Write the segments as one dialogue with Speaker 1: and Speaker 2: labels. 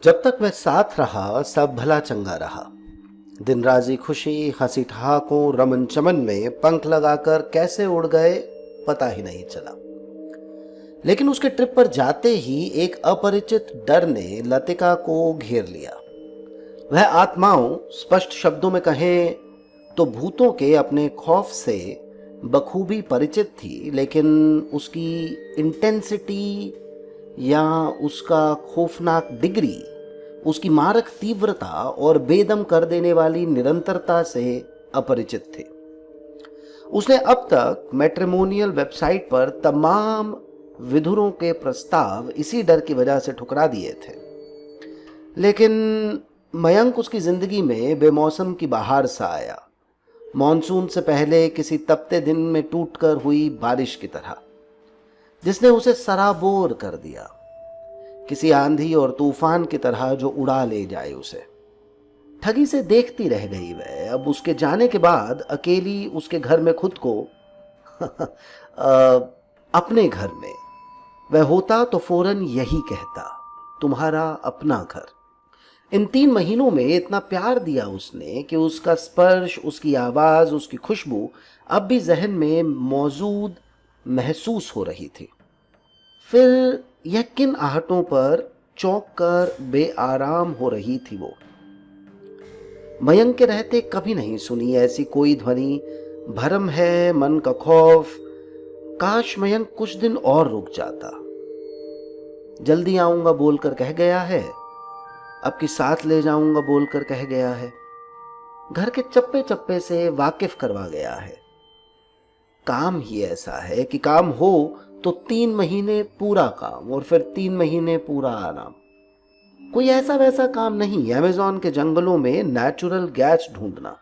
Speaker 1: जब तक वह साथ रहा सब भला चंगा रहा। दिन राजी खुशी हंसी ठहाकों रमन चमन में पंख लगाकर कैसे उड़ गए पता ही नहीं चला। लेकिन उसके ट्रिप पर जाते ही एक अपरिचित डर ने लतिका को घेर लिया। वह आत्माओं, स्पष्ट शब्दों में कहें तो भूतों के अपने खौफ से बखूबी परिचित थी, लेकिन उसकी इंटेंसिटी या उसका खौफनाक डिग्री, उसकी मारक तीव्रता और बेदम कर देने वाली निरंतरता से अपरिचित थे। उसने अब तक मैट्रिमोनियल वेबसाइट पर तमाम विधुरों के प्रस्ताव इसी डर की वजह से ठुकरा दिए थे, लेकिन मयंक उसकी जिंदगी में बेमौसम की बहार सा आया, मॉनसून से पहले किसी तपते दिन में टूटकर हुई बारिश की तरह, जिसने उसे सराबोर कर दिया, किसी आंधी और तूफान की तरह जो उड़ा ले जाए उसे। ठगी से देखती रह गई वह। अब उसके जाने के बाद अकेली उसके घर में खुद को अपने घर में वह होता तो फौरन यही कहता, तुम्हारा अपना घर। इन 3 महीनों में इतना प्यार दिया उसने कि उसका स्पर्श, उसकी आवाज, उसकी खुशबू अब भी जहन में मौजूद महसूस हो रही थी। फिर यह किन आहटों पर चौंक कर बेआराम हो रही थी वो। मयंक के रहते कभी नहीं सुनी ऐसी कोई ध्वनि। भरम है मन का खौफ। काश मयंक कुछ दिन और रुक जाता। जल्दी आऊंगा बोलकर कह गया है, अब की साथ ले जाऊंगा बोलकर कह गया है, घर के चप्पे चप्पे से वाकिफ करवा गया है। काम ही ऐसा है कि काम हो तो 3 महीने पूरा काम और फिर 3 महीने पूरा आराम। कोई ऐसा वैसा काम नहीं अमेज़न के जंगलों में नेचुरल गैस ढूंढना।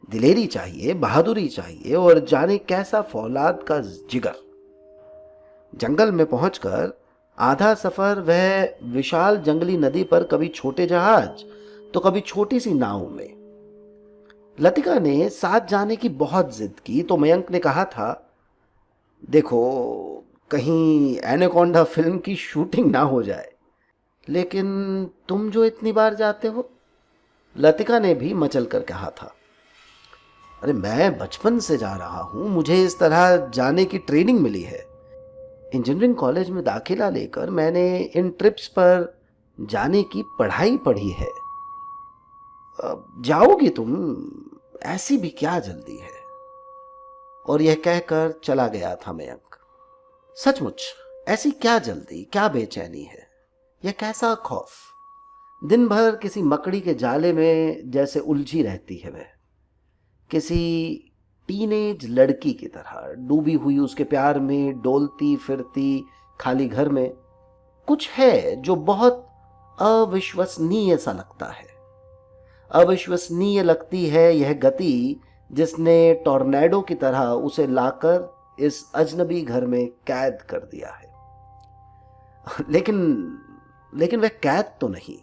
Speaker 1: दिलेरी चाहिए, बहादुरी चाहिए और जाने कैसा फौलाद का जिगर। जंगल में पहुंचकर आधा सफर वह विशाल जंगली नदी पर कभी छोटे जहाज तो कभी छोटी सी नाव में। लतिका ने साथ जाने की बहुत जिद की तो मयंक ने कहा था, देखो कहीं एनाकोंडा फिल्म की शूटिंग ना हो जाए। लेकिन तुम जो इतनी बार जाते हो, लतिका ने भी मचल कर कहा था। अरे मैं बचपन से जा रहा हूं, मुझे इस तरह जाने की ट्रेनिंग मिली है। इंजीनियरिंग कॉलेज में दाखिला लेकर मैंने इन ट्रिप्स पर जाने की पढ़ाई पढ़ी है। जाओगी तुम, ऐसी भी क्या जल्दी है। और यह कहकर चला गया था मयंक। सचमुच ऐसी क्या जल्दी, क्या बेचैनी है, यह कैसा खौफ। दिन भर किसी मकड़ी के जाले में जैसे उलझी रहती है वह, किसी टीनेज लड़की की तरह डूबी हुई उसके प्यार में, डोलती फिरती खाली घर में। कुछ है जो बहुत अविश्वसनीय सा लगता है। अविश्वसनीय लगती है यह गति जिसने टॉर्नेडो की तरह उसे लाकर इस अजनबी घर में कैद कर दिया है। लेकिन वह कैद तो नहीं,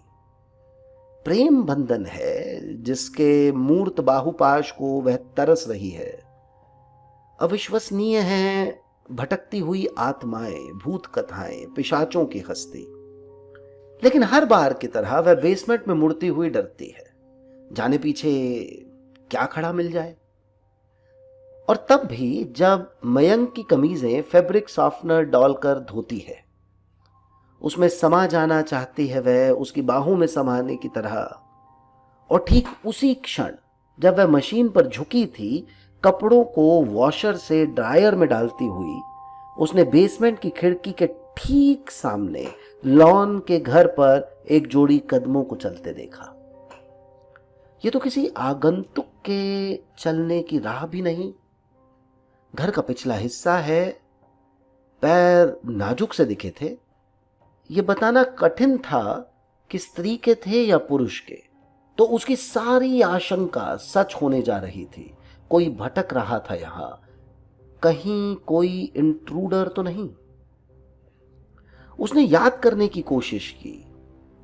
Speaker 1: प्रेम बंधन है जिसके मूर्त बाहुपाश को वह तरस रही है। अविश्वसनीय है भटकती हुई आत्माएं, भूत कथाएं, पिशाचों की हस्ती। लेकिन हर बार की तरह वह बेसमेंट में मुड़ती हुई डरती है, जाने पीछे क्या खड़ा मिल जाए। और तब भी जब मयंक की कमीजें फैब्रिक सॉफ्टनर डालकर धोती है, उसमें समा जाना चाहती है वह, उसकी बाहों में समाने की तरह। और ठीक उसी क्षण जब वह मशीन पर झुकी थी, कपड़ों को वॉशर से ड्रायर में डालती हुई, उसने बेसमेंट की खिड़की के ठीक सामने लॉन के घर पर एक जोड़ी कदमों को चलते देखा। ये तो किसी आगंतुक के चलने की राह भी नहीं। घर का पिछला हिस्सा है, पैर नाजुक से दिखे थे। ये बताना कठिन था कि स्त्री के थे या पुरुष के। तो उसकी सारी आशंका सच होने जा रही थी। कोई भटक रहा था यहां, कहीं कोई इंट्रूडर तो नहीं। उसने याद करने की कोशिश की।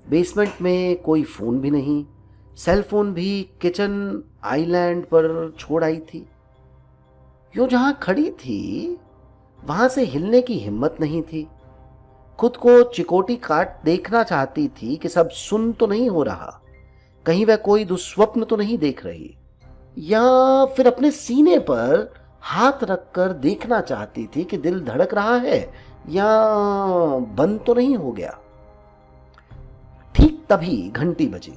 Speaker 1: बेसमेंट में कोई फोन भी नहीं, सेल फोन भी किचन आइलैंड पर छोड़ आई थी। यो जहां खड़ी थी वहां से हिलने की हिम्मत नहीं थी। खुद को चिकोटी काट देखना चाहती थी कि सब सुन तो नहीं हो रहा, कहीं वह कोई दुस्वप्न तो नहीं देख रही, या फिर अपने सीने पर हाथ रखकर देखना चाहती थी कि दिल धड़क रहा है या बंद तो नहीं हो गया। ठीक तभी घंटी बजी।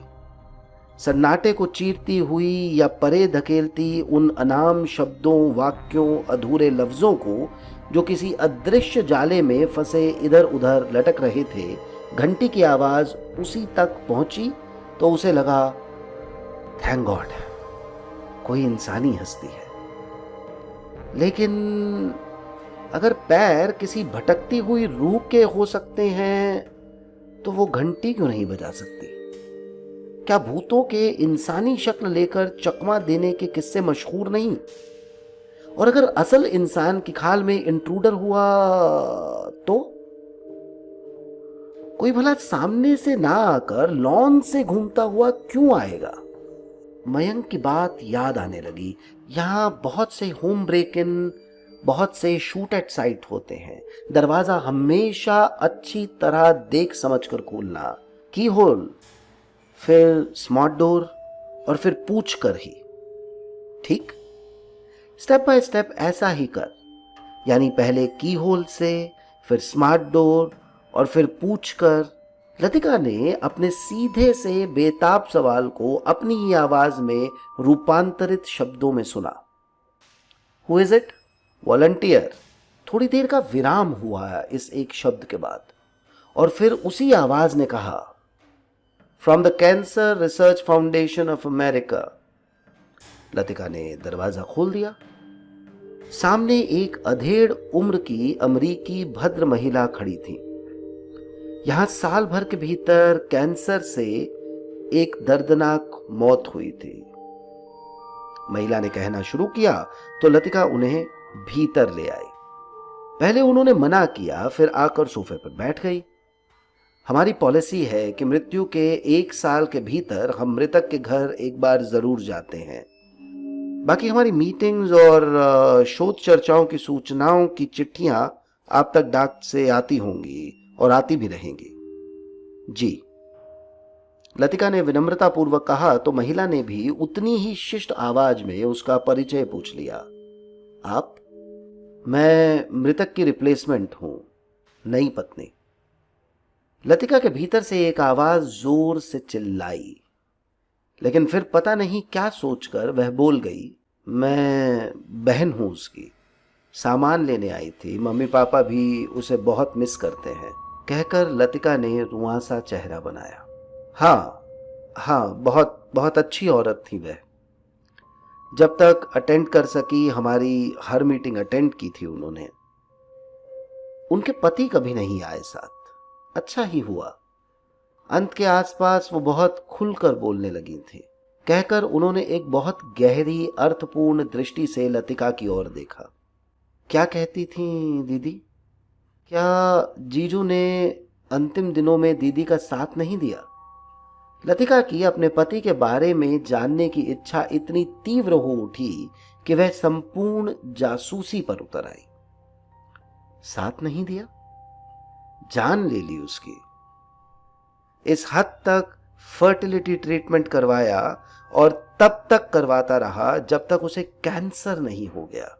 Speaker 1: सन्नाटे को चीरती हुई या परे धकेलती उन अनाम शब्दों, वाक्यों, अधूरे लफ्जों को जो किसी अदृश्य जाले में फंसे इधर उधर लटक रहे थे, घंटी की आवाज उसी तक पहुंची तो उसे लगा, थैंक गॉड, कोई इंसानी हस्ती है। लेकिन अगर पैर किसी भटकती हुई रूह के हो सकते हैं तो वो घंटी क्यों नहीं बजा सकती? क्या भूतों के इंसानी शक्ल लेकर चकमा देने के किस्से मशहूर नहीं? और अगर असल इंसान की खाल में इंट्रूडर हुआ तो कोई भला सामने से ना आकर लॉन से घूमता हुआ क्यों आएगा? मयंक की बात याद आने लगी। यहां बहुत से होम ब्रेक इन, बहुत से शूट एट साइट होते हैं। दरवाजा हमेशा अच्छी तरह देख समझकर खोलना, की होल, फिर स्मार्ट डोर और फिर पूछ कर ही। ठीक, स्टेप बाय स्टेप ऐसा ही कर, यानी पहले की होल से, फिर स्मार्ट डोर और फिर पूछ कर। लतिका ने अपने सीधे से बेताब सवाल को अपनी ही आवाज में रूपांतरित शब्दों में सुना। Who is it? वॉलंटियर। थोड़ी देर का विराम हुआ इस एक शब्द के बाद, और फिर उसी आवाज ने कहा, from the cancer research foundation of America. Latika ने दरवाजा खोल दिया। सामने एक अधेड़ उम्र की अमरीकी भद्र महिला खड़ी थी। यहां साल भर के भीतर कैंसर से एक दर्दनाक मौत हुई थी। महिला ने कहना शुरू किया तो लतिका उन्हें भीतर ले आई। पहले उन्होंने मना किया, फिर आकर सोफे पर बैठ गई। हमारी पॉलिसी है कि मृत्यु के 1 साल के भीतर हम मृतक के घर एक बार जरूर जाते हैं। बाकी हमारी मीटिंग्स और शोध चर्चाओं की सूचनाओं की चिट्ठियां आप तक डाक से आती होंगी और आती भी रहेंगी। जी, लतिका ने विनम्रतापूर्वक कहा तो महिला ने भी उतनी ही शिष्ट आवाज में उसका परिचय पूछ लिया। आप? मैं मृतक की रिप्लेसमेंट हूं, नई पत्नी। लतिका के भीतर से एक आवाज जोर से चिल्लाई, लेकिन फिर पता नहीं क्या सोचकर वह बोल गई, मैं बहन हूं उसकी, सामान लेने आई थी, मम्मी पापा भी उसे बहुत मिस करते हैं। कहकर लतिका ने रुआंसा चेहरा बनाया। हाँ, बहुत बहुत अच्छी औरत थी वह। जब तक अटेंड कर सकी, हमारी हर मीटिंग अटेंड की थी उन्होंने। उनके पति कभी नहीं आए साथ। अच्छा ही हुआ। अंत के आसपास वो बहुत खुलकर बोलने लगी थी। कहकर उन्होंने एक बहुत गहरी अर्थपूर्ण दृष्टि से लतिका की ओर देखा। क्या कहती थी दीदी? क्या जीजू ने अंतिम दिनों में दीदी का साथ नहीं दिया? लतिका की अपने पति के बारे में जानने की इच्छा इतनी तीव्र हो उठी कि वह संपूर्ण जासूसी पर उतर आई। साथ नहीं दिया? जान ले ली उसकी। इस हद तक फर्टिलिटी ट्रीटमेंट करवाया और तब तक करवाता रहा जब तक उसे कैंसर नहीं हो गया।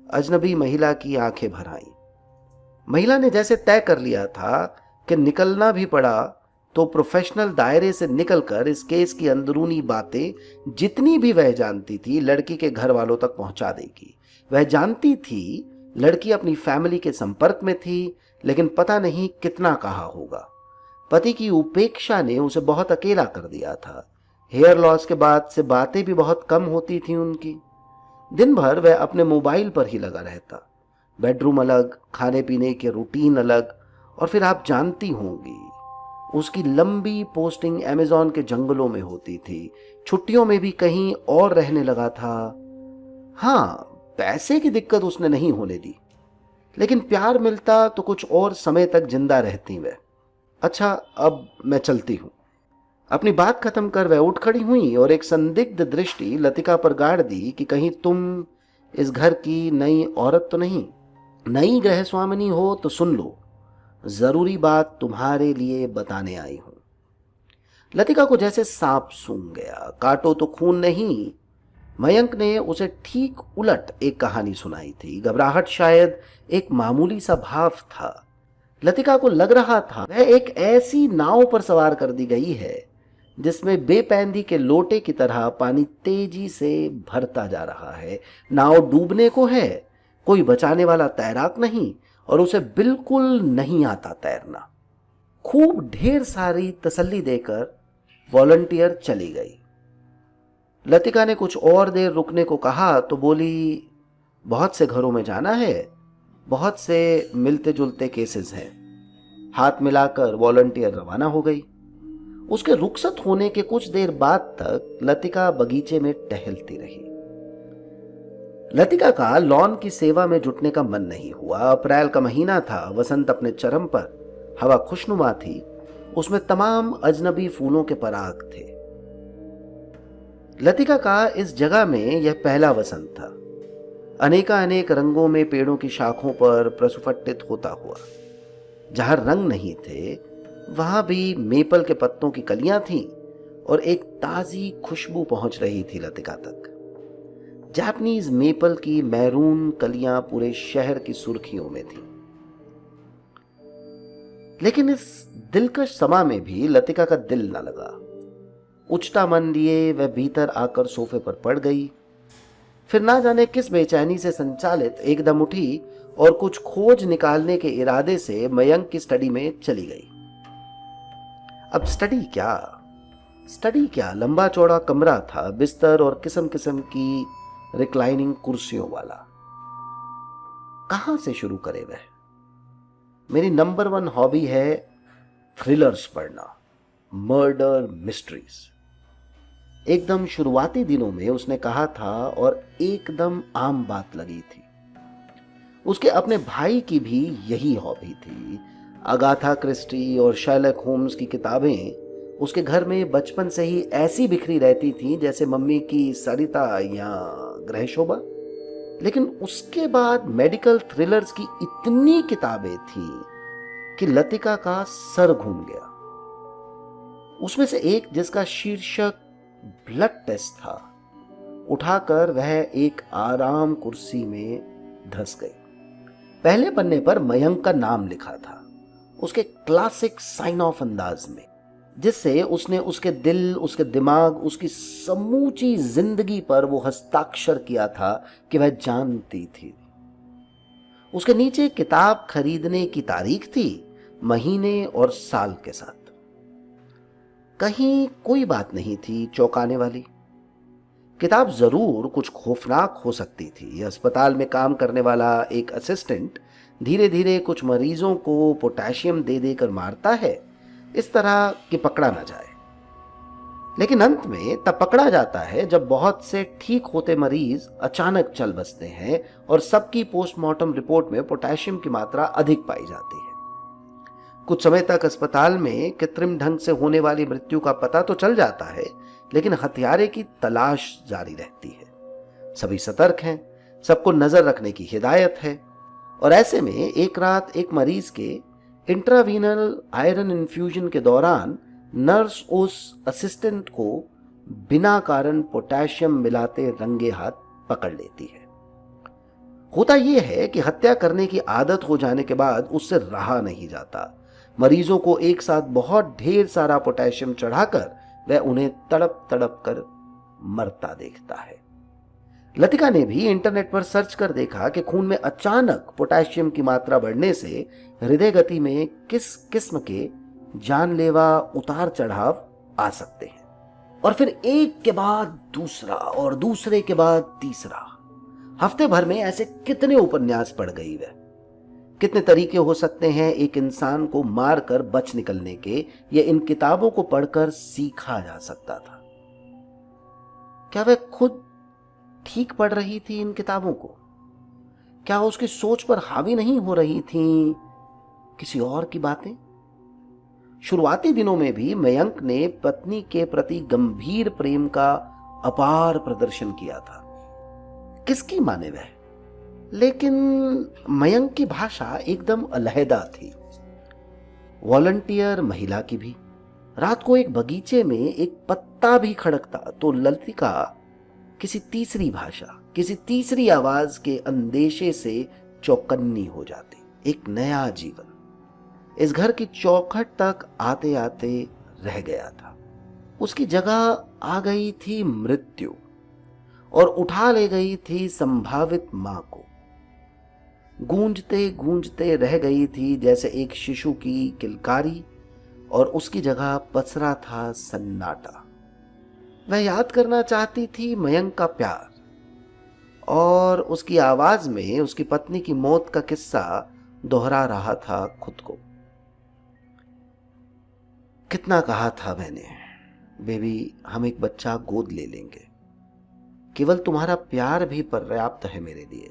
Speaker 1: अजनबी महिला की आंखें भर आईं। महिला ने जैसे तय कर लिया था कि निकलना भी पड़ा तो प्रोफेशनल दायरे से निकलकर इस केस की अंदरूनी बातें जितनी भी वह जानती थी लड़की के घर वालों तक पहुंचा देगी। वह जानती थी लड़की अपनी फैमिली के संपर्क में थी, लेकिन पता नहीं कितना कहा होगा। पति की उपेक्षा ने उसे बहुत अकेला कर दिया था। हेयर लॉस के बाद से बातें भी बहुत कम होती थी उनकी। दिन भर वह अपने मोबाइल पर ही लगा रहता। बेडरूम अलग, खाने पीने के रूटीन अलग, और फिर आप जानती होंगी उसकी लंबी पोस्टिंग अमेज़न के जंगलों में होती थी। छुट्टियों में भी कहीं और रहने लगा था। हाँ, पैसे की दिक्कत उसने नहीं होने दी, लेकिन प्यार मिलता तो कुछ और समय तक जिंदा रहती वह। अच्छा, अब मैं चलती हूं। अपनी बात खत्म कर वह उठ खड़ी हुई और एक संदिग्ध दृष्टि लतिका पर गाड़ दी कि कहीं तुम इस घर की नई औरत तो नहीं? नई गृह स्वामिनी हो तो सुन लो, जरूरी बात तुम्हारे लिए बताने आई हूं। लतिका को जैसे सांप सूंघ गया। काटो तो खून नहीं। मयंक ने उसे ठीक उलट एक कहानी सुनाई थी। घबराहट शायद एक मामूली सा भाव था। लतिका को लग रहा था वह एक ऐसी नाव पर सवार कर दी गई है जिसमें बेपैंदी के लोटे की तरह पानी तेजी से भरता जा रहा है। नाव डूबने को है, कोई बचाने वाला तैराक नहीं और उसे बिल्कुल नहीं आता तैरना। खूब ढेर सारी तसल्ली देकर वॉलंटियर चली गई। लतिका ने कुछ और देर रुकने को कहा तो बोली, बहुत से घरों में जाना है, बहुत से मिलते जुलते केसेस हैं। हाथ मिलाकर वॉलंटियर रवाना हो गई। उसके रुखसत होने के कुछ देर बाद तक लतिका बगीचे में टहलती रही। लतिका का लॉन की सेवा में जुटने का मन नहीं हुआ। अप्रैल का महीना था, वसंत अपने चरम पर, हवा खुशनुमा थी, उसमें तमाम अजनबी फूलों के पराग थे। लतिका का इस जगह में यह पहला वसंत था। अनेकानेक रंगों में पेड़ों की शाखों पर प्रस्फुटित होता हुआ। जहां रंग नहीं थे वहां भी मेपल के पत्तों की कलियां थीं और एक ताजी खुशबू पहुंच रही थी लतिका तक। जापानीज मेपल की मैरून कलियां पूरे शहर की सुर्खियों में थीं। लेकिन इस दिलकश समा में भी लतिका का दिल न लगा। उचटा मन लिए वह भीतर आकर सोफे पर पड़ गई। फिर ना जाने किस बेचैनी से संचालित एकदम उठी और कुछ खोज निकालने के इरादे से मयंक की स्टडी में चली गई। अब स्टडी क्या, लंबा चौड़ा कमरा था, बिस्तर और किस्म किस्म की रिक्लाइनिंग कुर्सियों वाला। कहां से शुरू करे वह? मेरी नंबर 1 हॉबी है थ्रिलर्स पढ़ना, मर्डर मिस्ट्रीज। एकदम शुरुआती दिनों में उसने कहा था और एकदम आम बात लगी थी। उसके अपने भाई की भी यही हॉबी थी। अगाथा क्रिस्टी और शर्लक होम्स की किताबें उसके घर में बचपन से ही ऐसी बिखरी रहती थीं जैसे मम्मी की सरिता या गृहशोभा। लेकिन उसके बाद मेडिकल थ्रिलर्स की इतनी किताबें थीं कि लतिका का सर घूम गया। उसमें से एक जिसका शीर्षक ब्लड टेस्ट था, उठाकर वह एक आराम कुर्सी में धंस गई। पहले पन्ने पर मयंक का नाम लिखा था, उसके क्लासिक साइन ऑफ अंदाज में, जिससे उसने उसके दिल, उसके दिमाग, उसकी समूची जिंदगी पर वो हस्ताक्षर किया था कि वह जानती थी। उसके नीचे किताब खरीदने की तारीख थी, महीने और साल के साथ। कहीं कोई बात नहीं थी चौंकाने वाली। किताब जरूर कुछ खौफनाक हो सकती थी। अस्पताल में काम करने वाला एक असिस्टेंट धीरे धीरे कुछ मरीजों को पोटेशियम दे देकर मारता है, इस तरह कि पकड़ा ना जाए। लेकिन अंत में तब पकड़ा जाता है जब बहुत से ठीक होते मरीज अचानक चल बसते हैं और सबकी पोस्टमार्टम रिपोर्ट में पोटेशियम की मात्रा अधिक पाई जाती है। कुछ समय तक अस्पताल में कृत्रिम ढंग से होने वाली मृत्यु का पता तो चल जाता है, लेकिन हत्यारे की तलाश जारी रहती है। सभी सतर्क हैं, सबको नजर रखने की हिदायत है। और ऐसे में एक रात एक मरीज के इंट्रावीनल आयरन इन्फ्यूजन के दौरान नर्स उस असिस्टेंट को बिना कारण पोटेशियम मिलाते रंगे हाथ पकड़ लेती है। होता यह है कि हत्या करने की आदत हो जाने के बाद उससे रहा नहीं जाता। मरीजों को एक साथ बहुत ढेर सारा पोटेशियम चढ़ाकर वह उन्हें तड़प तड़प कर मरता देखता है। लतिका ने भी इंटरनेट पर सर्च कर देखा कि खून में अचानक पोटेशियम की मात्रा बढ़ने से हृदय गति में किस किस्म के जानलेवा उतार चढ़ाव आ सकते हैं। और फिर एक के बाद दूसरा और दूसरे के बाद तीसरा। हफ्ते भर में ऐसे कितने उपन्यास पढ़ गई वह। कितने तरीके हो सकते हैं एक इंसान को मारकर बच निकलने के, ये इन किताबों को पढ़कर सीखा जा सकता था। क्या वह खुद ठीक पढ़ रही थी इन किताबों को? क्या उसकी सोच पर हावी नहीं हो रही थी किसी और की बातें? शुरुआती दिनों में भी मयंक ने पत्नी के प्रति गंभीर प्रेम का अपार प्रदर्शन किया था। किसकी माने वह? लेकिन मयंक की भाषा एकदम अलहदा थी। वॉलंटियर महिला की भी। रात को एक बगीचे में एक पत्ता भी खड़कता तो लतिका किसी तीसरी भाषा, किसी तीसरी आवाज के अंदेशे से चौकन्नी हो जाती। एक नया जीवन इस घर की चौखट तक आते आते रह गया था। उसकी जगह आ गई थी मृत्यु और उठा ले गई थी संभावित मां को। गूंजते गूंजते रह गई थी जैसे एक शिशु की किलकारी, और उसकी जगह पसरा था सन्नाटा। वह याद करना चाहती थी मयंक का प्यार, और उसकी आवाज में उसकी पत्नी की मौत का किस्सा दोहरा रहा था खुद को। कितना कहा था मैंने, बेबी हम एक बच्चा गोद ले लेंगे, केवल तुम्हारा प्यार भी पर्याप्त है मेरे लिए।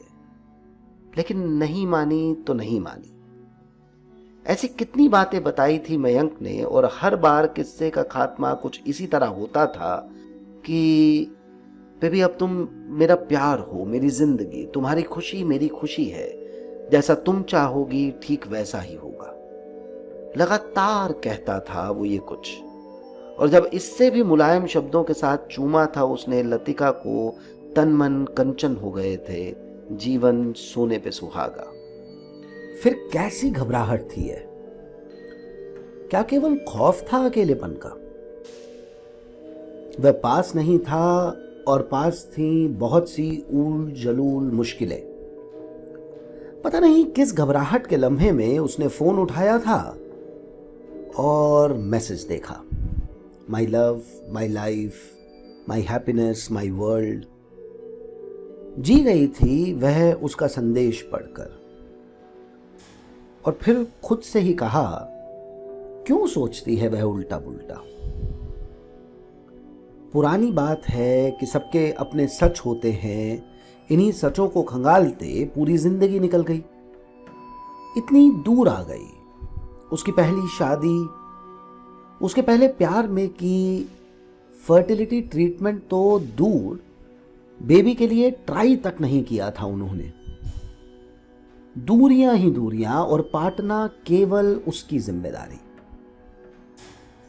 Speaker 1: लेकिन नहीं मानी तो नहीं मानी। ऐसी कितनी बातें बताई थी मयंक ने, और हर बार किस्से का खात्मा कुछ इसी तरह होता था कि बेबी अब तुम मेरा प्यार हो, मेरी जिंदगी, तुम्हारी खुशी मेरी खुशी है, जैसा तुम चाहोगी ठीक वैसा ही होगा। लगातार कहता था वो ये कुछ, और जब इससे भी मुलायम शब्दों के साथ चूमा था उसने लतिका को, तन मन कंचन हो गए थे, जीवन सोने पे सुहागा। फिर कैसी घबराहट थी है? क्या केवल खौफ था अकेलेपन का? वह पास नहीं था, और पास थी बहुत सी ऊल जलूल मुश्किलें। पता नहीं किस घबराहट के लम्हे में उसने फोन उठाया था और मैसेज देखा। My love, my life, my happiness, my world. जी गई थी वह उसका संदेश पढ़कर, और फिर खुद से ही कहा, क्यों सोचती है वह उल्टा पुल्टा? पुरानी बात है कि सबके अपने सच होते हैं, इन्हीं सचों को खंगालते पूरी जिंदगी निकल गई। इतनी दूर आ गई। उसकी पहली शादी, उसके पहले प्यार में की फर्टिलिटी ट्रीटमेंट तो दूर, बेबी के लिए ट्राई तक नहीं किया था उन्होंने। दूरियां ही दूरियां, और पाटना केवल उसकी जिम्मेदारी।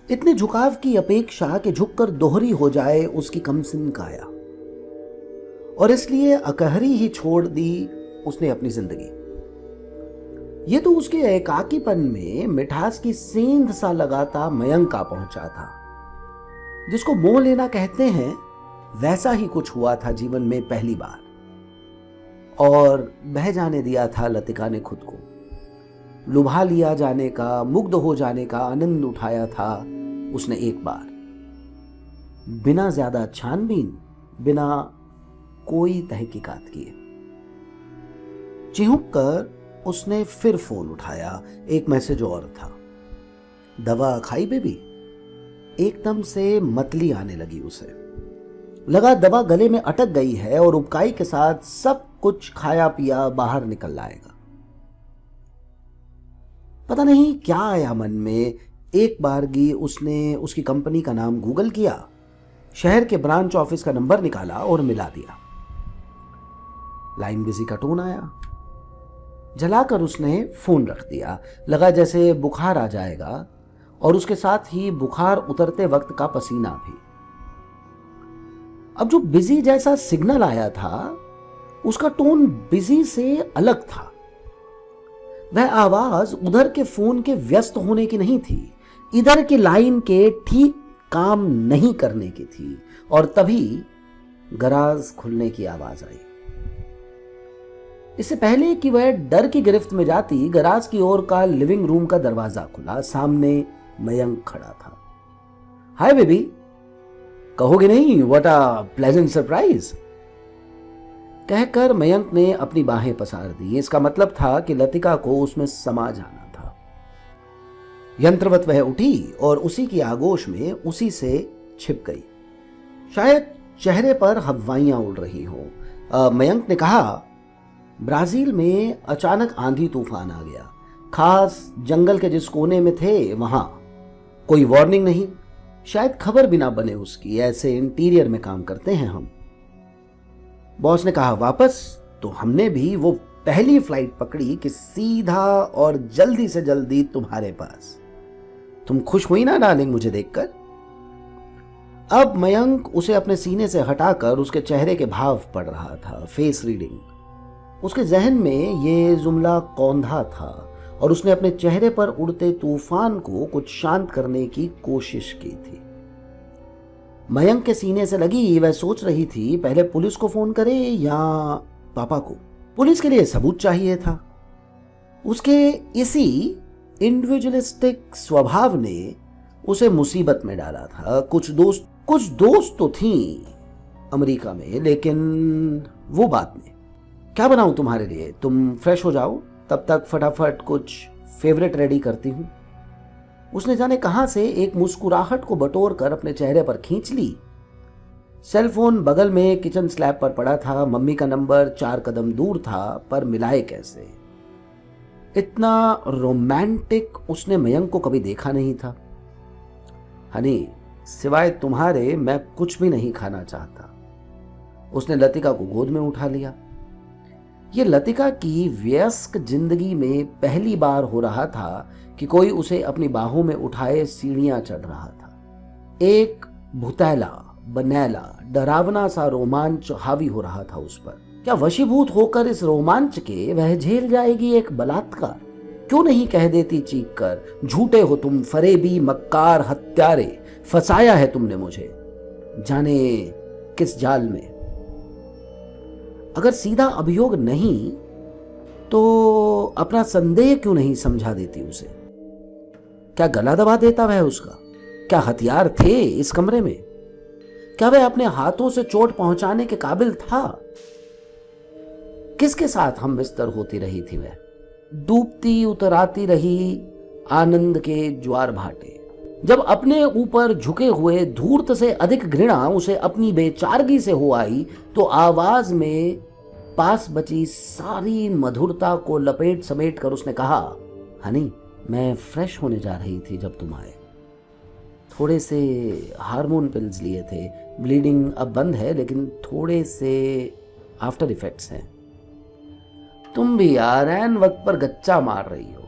Speaker 1: इतने झुकाव की अपेक्षा कि झुककर दोहरी हो जाए उसकी कमसिन काया, और इसलिए अकहरी ही छोड़ दी उसने अपनी जिंदगी। ये तो उसके एकाकीपन में मिठास की सेंध सा लगाता मयंक आ पहुंचा था। जिसको मोह लेना कहते हैं, वैसा ही कुछ हुआ था जीवन में पहली बार, और बह जाने दिया था लतिका ने खुद को। लुभा लिया जाने का, मुग्ध हो जाने का आनंद उठाया था उसने एक बार, बिना ज्यादा छानबीन, बिना कोई तहकीकात किए। चिहुक कर उसने फिर फोन उठाया। एक मैसेज और था, दवा खाई बेबी? एकदम से मतली आने लगी उसे। लगा दवा गले में अटक गई है और उबकाई के साथ सब कुछ खाया पिया बाहर निकल आएगा। पता नहीं क्या आया मन में। एक बारगी उसने उसकी कंपनी का नाम गूगल किया, शहर के ब्रांच ऑफिस का नंबर निकाला और मिला दिया। लाइन बिजी का टोन आया। जलाकर उसने फोन रख दिया। लगा जैसे बुखार आ जाएगा, और उसके साथ ही बुखार उतरते वक्त का पसीना भी। अब जो बिजी जैसा सिग्नल आया था, उसका टोन बिजी से अलग था। वह आवाज उधर के फोन के व्यस्त होने की नहीं थी, इधर की लाइन के ठीक काम नहीं करने की थी। और तभी गराज खुलने की आवाज आई। इससे पहले कि वह डर की गिरफ्त में जाती, गराज की ओर का लिविंग रूम का दरवाजा खुला। सामने मयंक खड़ा था। हाय बेबी, कहोगे नहीं व्हाट अ प्लेजेंट सरप्राइज? कहकर मयंक ने अपनी बाहें पसार दी। इसका मतलब था कि लतिका को उसमें समा जाना था। यंत्रवत वह उठी और उसी की आगोश में उसी से छिप गई। शायद चेहरे पर हवाइयां उड़ रही हो। मयंक ने कहा, ब्राजील में अचानक आंधी तूफान आ गया, खास जंगल के जिस कोने में थे वहां। कोई वार्निंग नहीं, शायद खबर भी ना बने उसकी, ऐसे इंटीरियर में काम करते हैं हम। बॉस ने कहा वापस, तो हमने भी वो पहली फ्लाइट पकड़ी कि सीधा और जल्दी से जल्दी तुम्हारे पास। तुम खुश हुई ना डार्लिंग मुझे देखकर? अब मयंक उसे अपने सीने से हटाकर उसके चेहरे के भाव पढ़ रहा था, फेस रीडिंग। उसके जहन में ये जुमला कौंधा था और उसने अपने चेहरे पर उड़ते तूफान को कुछ शांत करने की कोशिश की थी। मयंक के सीने से लगी वह सोच रही थी पहले पुलिस को फोन करे या पापा को। पुलिस के लिए सबूत चाहिए था। उसके इसी इंडिविजुअलिस्टिक स्वभाव ने उसे मुसीबत में डाला था। कुछ दोस्त तो थी अमेरिका में, लेकिन वो बात में। क्या बनाऊं तुम्हारे लिए? तुम फ्रेश हो जाओ, तब तक फटाफट कुछ फेवरेट रेडी करती हूं। उसने जाने कहां से एक मुस्कुराहट को बटोर कर अपने चेहरे पर खींच ली। सेलफोन बगल में किचन स्लैब पर पड़ा था। मम्मी का नंबर 4 कदम दूर था, पर मिलाए कैसे? इतना रोमांटिक उसने मयंक को कभी देखा नहीं था। हनी, सिवाय तुम्हारे मैं कुछ भी नहीं खाना चाहता। उसने लतिका को गोद में उठा लिया। यह लतिका की व्यस्क जिंदगी में पहली बार हो रहा था कि कोई उसे अपनी बाहों में उठाए सीढ़ियां चढ़ रहा था। एक भुतैला, बनैला, डरावना सा रोमांच हावी हो रहा था उस पर। क्या वशीभूत होकर इस रोमांच के वह झेल जाएगी एक बलात्कार? क्यों नहीं कह देती चीख कर, झूठे हो तुम, फरेबी, मक्कार, हत्यारे, फंसाया है तुमने मुझे जाने किस जाल में। अगर सीधा अभियोग नहीं तो अपना संदेह क्यों नहीं समझा देती उसे? क्या गला दबा देता वह उसका? क्या हथियार थे इस कमरे में? क्या वह अपने हाथों से चोट पहुंचाने के काबिल था? किसके साथ हम बिस्तर होती रही थी वह? डूबती उतराती रही आनंद के ज्वार भाटे। जब अपने ऊपर झुके हुए धूर्त से अधिक घृणा उसे अपनी बेचारगी से हो आई, तो आवाज में पास बची सारी मधुरता को लपेट समेट कर उसने कहा, हनी, मैं फ्रेश होने जा रही थी जब तुम आए। थोड़े से हार्मोन पिल्स लिए थे। ब्लीडिंग अब बंद है, लेकिन थोड़े से आफ्टर इफेक्ट्स हैं। तुम भी यार ऐन वक्त पर गच्चा मार रही हो।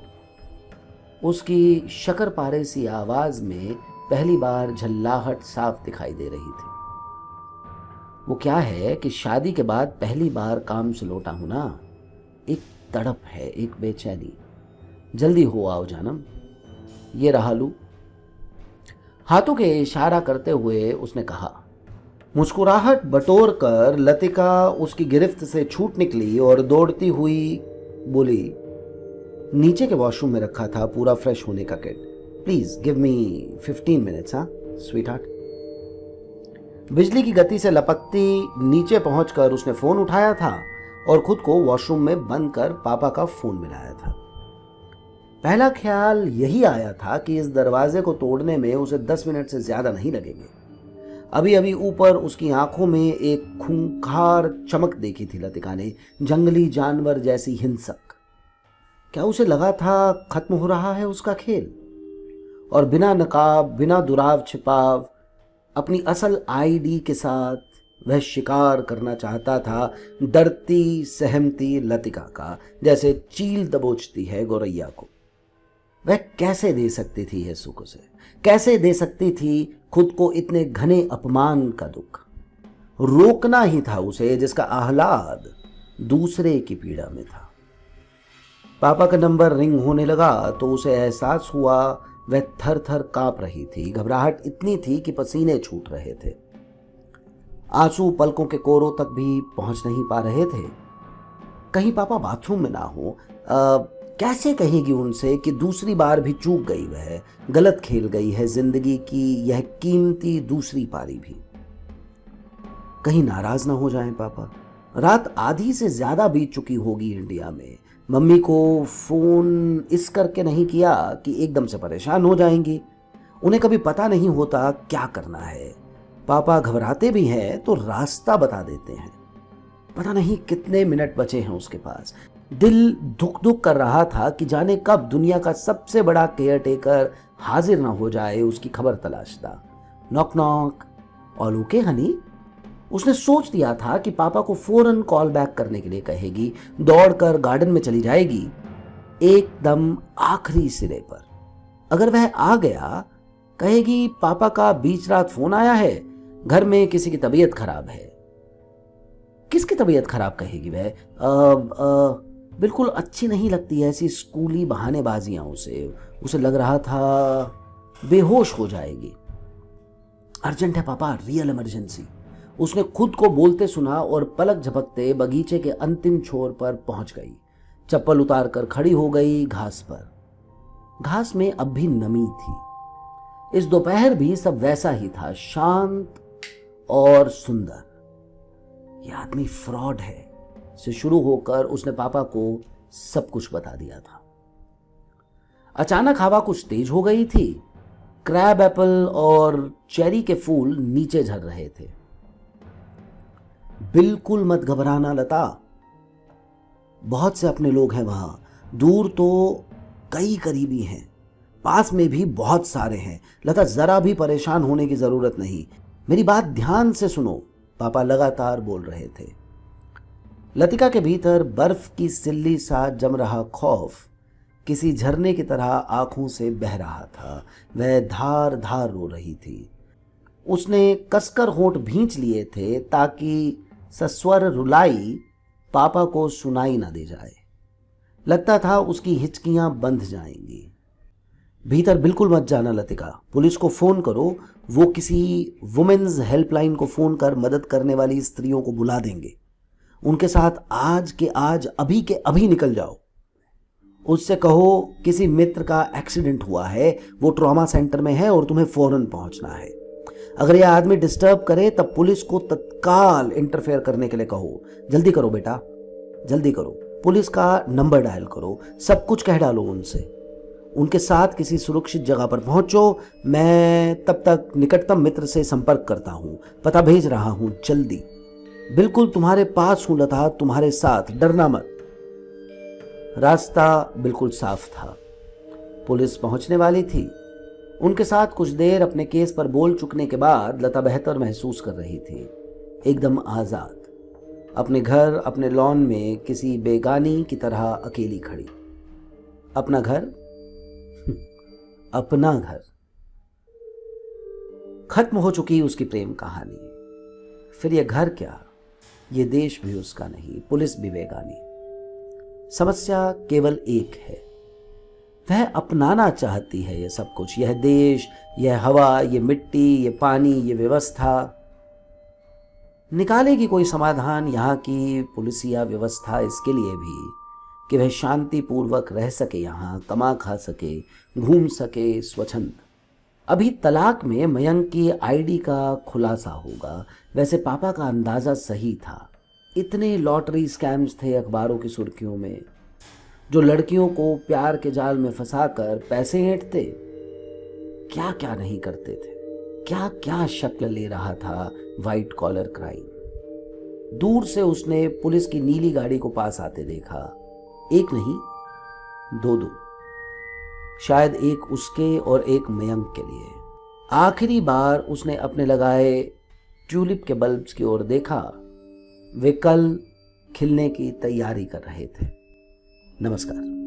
Speaker 1: उसकी शकर पारे सी आवाज में पहली बार झल्लाहट साफ दिखाई दे रही थी। वो क्या है कि शादी के बाद पहली बार काम से लौटा हूं ना, एक तड़प है, एक बेचैनी। जल्दी हो आओ जानम, ये रहा लू। हाथों के इशारा करते हुए उसने कहा। मुस्कुराहट बटोर कर लतिका उसकी गिरफ्त से छूट निकली और दौड़ती हुई बोली, नीचे के वॉशरूम में रखा था पूरा फ्रेश होने का kit. Please give me 15 minutes. हाँ स्वीट हार्ट। बिजली की गति से लपकती नीचे पहुंचकर उसने फोन उठाया था और खुद को वॉशरूम में बंद कर पापा का फोन मिलाया था। पहला ख्याल यही आया था कि इस दरवाजे को तोड़ने में उसे 10 मिनट से ज्यादा नहीं लगेंगे। अभी अभी ऊपर उसकी आंखों में एक खूंखार चमक देखी थी लतिका ने, जंगली जानवर जैसी हिंसक। क्या उसे लगा था खत्म हो रहा है उसका खेल? और बिना नकाब, बिना दुराव छिपाव, अपनी असल आईडी के साथ वह शिकार करना चाहता था डरती सहमती लतिका का, जैसे चील दबोचती है गौरैया को। वह कैसे दे सकती थी यह सुख उसे? कैसे दे सकती थी खुद को इतने घने अपमान का दुख? रोकना ही था उसे, जिसका आह्लाद दूसरे की पीड़ा में था। पापा का नंबर रिंग होने लगा तो उसे एहसास हुआ वह थर थर कांप रही थी। घबराहट इतनी थी कि पसीने छूट रहे थे। आंसू पलकों के कोरों तक भी पहुंच नहीं पा रहे थे। कहीं पापा बाथरूम में ना हो। कैसे कहेगी उनसे कि दूसरी बार भी चूक गई, वह गलत खेल गई है जिंदगी की यह कीमती दूसरी पारी भी। कहीं नाराज ना हो जाएं पापा। रात आधी से ज्यादा बीत चुकी होगी इंडिया में। मम्मी को फोन इस करके नहीं किया कि एकदम से परेशान हो जाएंगी। उन्हें कभी पता नहीं होता क्या करना है। पापा घबराते भी हैं तो रास्ता बता देते हैं। पता नहीं कितने मिनट बचे हैं उसके पास। दिल धुक धुक कर रहा था कि जाने कब दुनिया का सबसे बड़ा केयर टेकर हाजिर ना हो जाए उसकी खबर तलाशता। Knock knock. All okay honey? उसने सोच दिया था कि पापा को फौरन कॉल बैक करने के लिए कहेगी, दौड़कर गार्डन में चली जाएगी। एकदम आखिरी सिरे पर अगर वह आ गया, कहेगी पापा का बीच रात फोन आया है, घर में किसी की तबीयत खराब है। किसकी तबीयत खराब कहेगी वह? बिल्कुल अच्छी नहीं लगती ऐसी स्कूली बहानेबाजियां उसे लग रहा था बेहोश हो जाएगी। अर्जेंट है पापा, रियल इमरजेंसी। उसने खुद को बोलते सुना और पलक झपकते बगीचे के अंतिम छोर पर पहुंच गई। चप्पल उतार कर खड़ी हो गई घास पर। घास में अब भी नमी थी। इस दोपहर भी सब वैसा ही था, शांत और सुंदर। यह आदमी फ्रॉड है से शुरू होकर उसने पापा को सब कुछ बता दिया था। अचानक हवा कुछ तेज हो गई थी। क्रैब एप्पल और चेरी के फूल नीचे झड़ रहे थे। बिल्कुल मत घबराना लता, बहुत से अपने लोग हैं वहां। दूर तो कई करीबी हैं, पास में भी बहुत सारे हैं। लता, जरा भी परेशान होने की जरूरत नहीं, मेरी बात ध्यान से सुनो, पापा लगातार बोल रहे थे। लतिका के भीतर बर्फ की सिल्ली सा जम रहा खौफ किसी झरने की तरह आंखों से बह रहा था। वह धार धार रो रही थी। उसने कसकर होंठ भींच लिए थे ताकि सस्वर रुलाई पापा को सुनाई ना दे जाए। लगता था उसकी हिचकियां बंध जाएंगी। भीतर बिल्कुल मत जाना लतिका, पुलिस को फोन करो, वो किसी वुमेन्स हेल्पलाइन को फोन कर मदद करने वाली स्त्रियों को बुला देंगे। उनके साथ आज के आज, अभी के अभी निकल जाओ। उससे कहो किसी मित्र का एक्सीडेंट हुआ है, वो ट्रॉमा सेंटर में है और तुम्हें फौरन पहुंचना है। अगर यह आदमी डिस्टर्ब करे तब पुलिस को तत्काल इंटरफेयर करने के लिए कहो। जल्दी करो बेटा, जल्दी करो। पुलिस का नंबर डायल करो, सब कुछ कह डालो उनसे। उनके साथ किसी सुरक्षित जगह पर पहुंचो। मैं तब तक निकटतम मित्र से संपर्क करता हूं, पता भेज रहा हूं, जल्दी। बिल्कुल तुम्हारे पास हूं लता, तुम्हारे साथ, डरना मत। रास्ता बिल्कुल साफ था। पुलिस पहुंचने वाली थी। उनके साथ कुछ देर अपने केस पर बोल चुकने के बाद लता बेहतर महसूस कर रही थी, एकदम आजाद। अपने घर, अपने लॉन में किसी बेगानी की तरह अकेली खड़ी। अपना घर अपना घर। खत्म हो चुकी उसकी प्रेम कहानी। फिर यह घर क्या, यह देश भी उसका नहीं, पुलिस भी बेगानी। समस्या केवल एक है, वह अपनाना चाहती है ये सब कुछ, यह देश, यह हवा, ये मिट्टी, ये पानी, ये व्यवस्था। निकालेगी कोई समाधान यहाँ की पुलिसिया व्यवस्था इसके लिए भी कि वह शांतिपूर्वक रह सके, यहाँ कमा खा सके, घूम सके स्वच्छंद। अभी तलाक में मयंक की आईडी का खुलासा होगा। वैसे पापा का अंदाजा सही था। इतने लॉटरी स्कैम्स थे अखबारों की सुर्खियों में, जो लड़कियों को प्यार के जाल में फंसाकर पैसे ऐंठते। क्या क्या नहीं करते थे, क्या क्या शक्ल ले रहा था वाइट कॉलर क्राइम। दूर से उसने पुलिस की नीली गाड़ी को पास आते देखा। एक नहीं, दो। शायद एक उसके और एक मयंक के लिए। आखिरी बार उसने अपने लगाए ट्यूलिप के बल्ब्स की ओर देखा। वे कल खिलने की तैयारी कर रहे थे। नमस्कार।